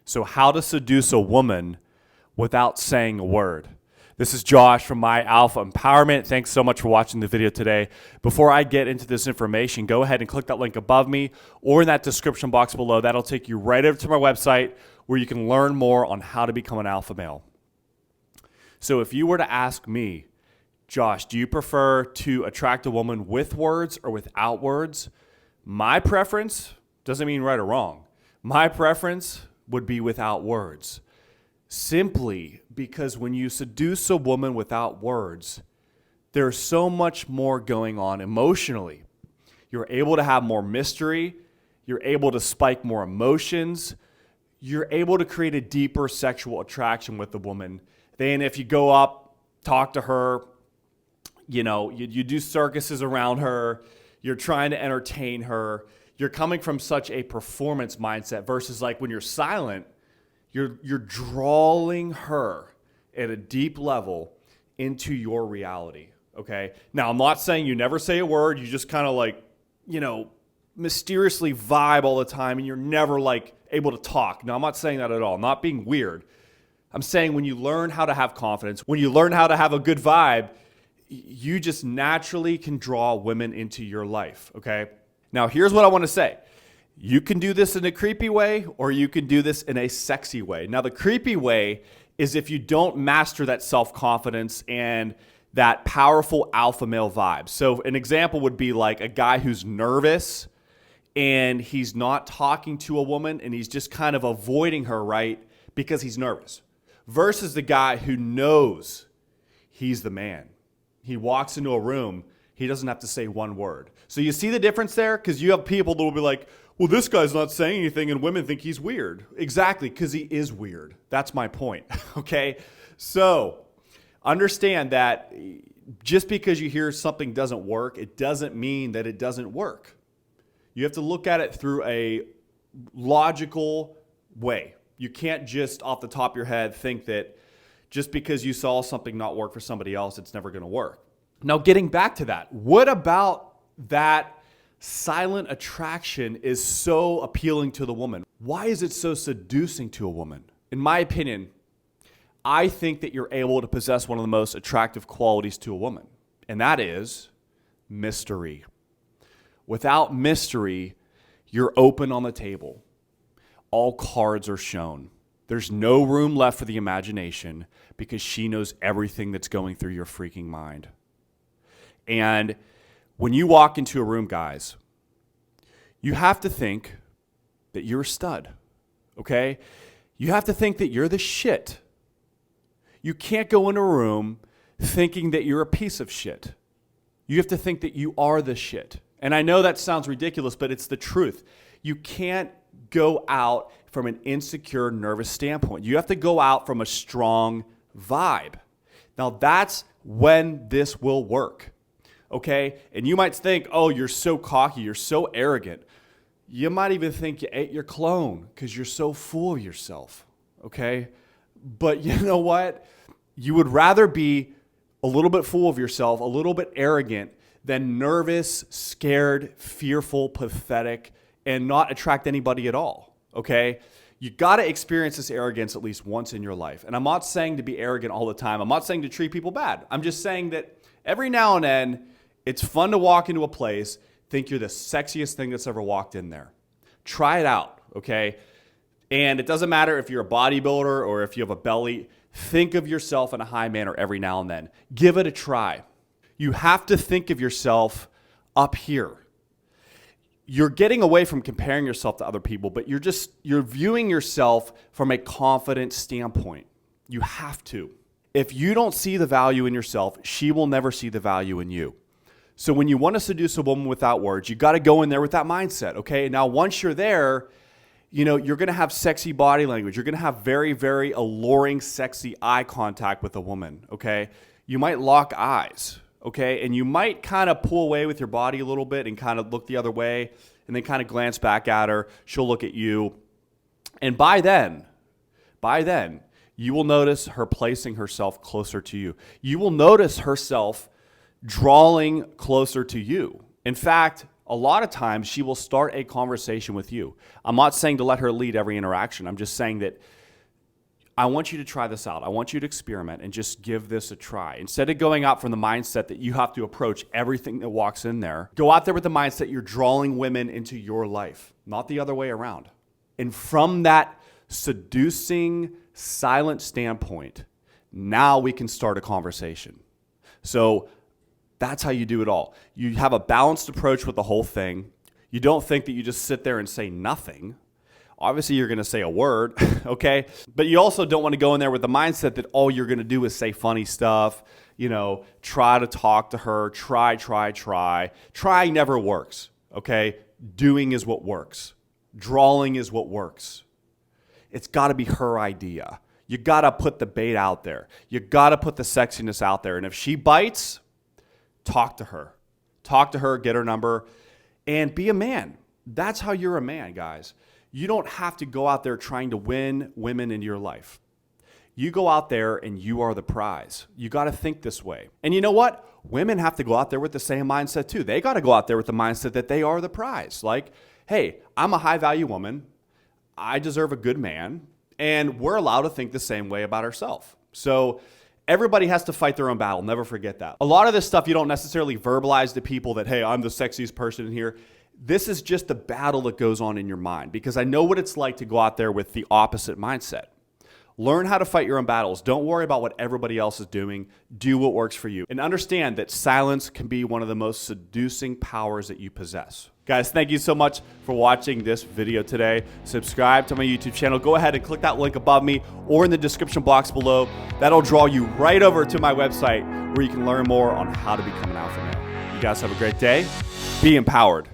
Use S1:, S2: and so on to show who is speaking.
S1: So how to seduce a woman without saying a word. This is Josh from My Alpha Empowerment. Thanks so much for watching the video today. Before I get into this information, go ahead and click that link above me or in that description box below. That'll take you right over to my website where you can learn more on how to become an alpha male. So if you were to ask me, Josh, do you prefer to attract a woman with words or without words? My preference doesn't mean right or wrong. My preference would be without words. Simply because when you seduce a woman without words, there's so much more going on emotionally. You're able to have more mystery. You're able to spike more emotions. You're able to create a deeper sexual attraction with the woman than if you go up, talk to her, you do circuses around her, you're trying to entertain her, you're coming from such a performance mindset versus like when you're silent, you're drawing her at a deep level into your reality, okay? Now, I'm not saying you never say a word. You just kind of like, mysteriously vibe all the time and you're never like able to talk. No, I'm not saying that at all. I'm not being weird. I'm saying when you learn how to have confidence, when you learn how to have a good vibe, you just naturally can draw women into your life, okay? Now, here's what I want to say. You can do this in a creepy way or you can do this in a sexy way. Now, the creepy way is if you don't master that self-confidence and that powerful alpha male vibe. So an example would be like a guy who's nervous and he's not talking to a woman and he's just kind of avoiding her, right? Because he's nervous. Versus the guy who knows he's the man. He walks into a room, he doesn't have to say one word. So you see the difference there? Because you have people that will be like, well, this guy's not saying anything and women think he's weird. Exactly, because he is weird. That's my point, okay? So understand that just because you hear something doesn't work, it doesn't mean that it doesn't work. You have to look at it through a logical way. You can't just off the top of your head think that just because you saw something not work for somebody else, it's never going to work. Now, getting back to that, what about that silent attraction is so appealing to the woman? Why is it so seducing to a woman? In my opinion, I think that you're able to possess one of the most attractive qualities to a woman, and that is mystery. Without mystery, you're open on the table. All cards are shown. There's no room left for the imagination because she knows everything that's going through your freaking mind. And when you walk into a room, guys, you have to think that you're a stud, okay? You have to think that you're the shit. You can't go into a room thinking that you're a piece of shit. You have to think that you are the shit. And I know that sounds ridiculous, but it's the truth. You can't go out from an insecure, nervous standpoint. You have to go out from a strong vibe. Now, that's when this will work. Okay? And you might think, oh, you're so cocky, you're so arrogant. You might even think you ate your clone because you're so full of yourself. Okay? But you know what? You would rather be a little bit full of yourself, a little bit arrogant, than nervous, scared, fearful, pathetic, and not attract anybody at all. Okay? You got to experience this arrogance at least once in your life. And I'm not saying to be arrogant all the time. I'm not saying to treat people bad. I'm just saying that every now and then, it's fun to walk into a place, think you're the sexiest thing that's ever walked in there. Try it out, okay? And it doesn't matter if you're a bodybuilder or if you have a belly. Think of yourself in a high manner every now and then. Give it a try. You have to think of yourself up here. You're getting away from comparing yourself to other people, but you're viewing yourself from a confident standpoint. You have to. If you don't see the value in yourself, she will never see the value in you. So when you want to seduce a woman without words, you got to go in there with that mindset, okay? Now, once you're there, you're going to have sexy body language. You're going to have very, very alluring, sexy eye contact with a woman, okay? You might lock eyes, okay? And you might kind of pull away with your body a little bit and kind of look the other way and then kind of glance back at her. She'll look at you. And by then, you will notice her placing herself closer to you. You will notice herself drawing closer to you. In fact, A lot of times she will start a conversation with you. I'm not saying to let her lead every interaction. I'm just saying that I want you to try this out. I want you to experiment and just give this a try. Instead of going out from the mindset that you have to approach everything that walks in there, go out there with the mindset you're drawing women into your life, not the other way around. And from that seducing, silent standpoint, now we can start a conversation. So that's how you do it all. You have a balanced approach with the whole thing. You don't think that you just sit there and say nothing. Obviously, you're going to say a word, okay? But you also don't want to go in there with the mindset that all you're going to do is say funny stuff, try to talk to her, try. Try never works, okay? Doing is what works. Drawing is what works. It's got to be her idea. You got to put the bait out there. You got to put the sexiness out there. And if she bites, talk to her. Talk to her, get her number, and be a man. That's how you're a man, guys. You don't have to go out there trying to win women in your life. You go out there and you are the prize. You got to think this way. And you know what? Women have to go out there with the same mindset too. They got to go out there with the mindset that they are the prize. Like, hey, I'm a high value woman. I deserve a good man. And we're allowed to think the same way about ourselves. So everybody has to fight their own battle. Never forget that. A lot of this stuff you don't necessarily verbalize to people that, hey, I'm the sexiest person in here. This is just the battle that goes on in your mind, because I know what it's like to go out there with the opposite mindset. Learn how to fight your own battles. Don't worry about what everybody else is doing. Do what works for you. And understand that silence can be one of the most seducing powers that you possess. Guys, thank you so much for watching this video today. Subscribe to my YouTube channel. Go ahead and click that link above me or in the description box below. That'll draw you right over to my website where you can learn more on how to become an alpha male. You guys have a great day. Be empowered.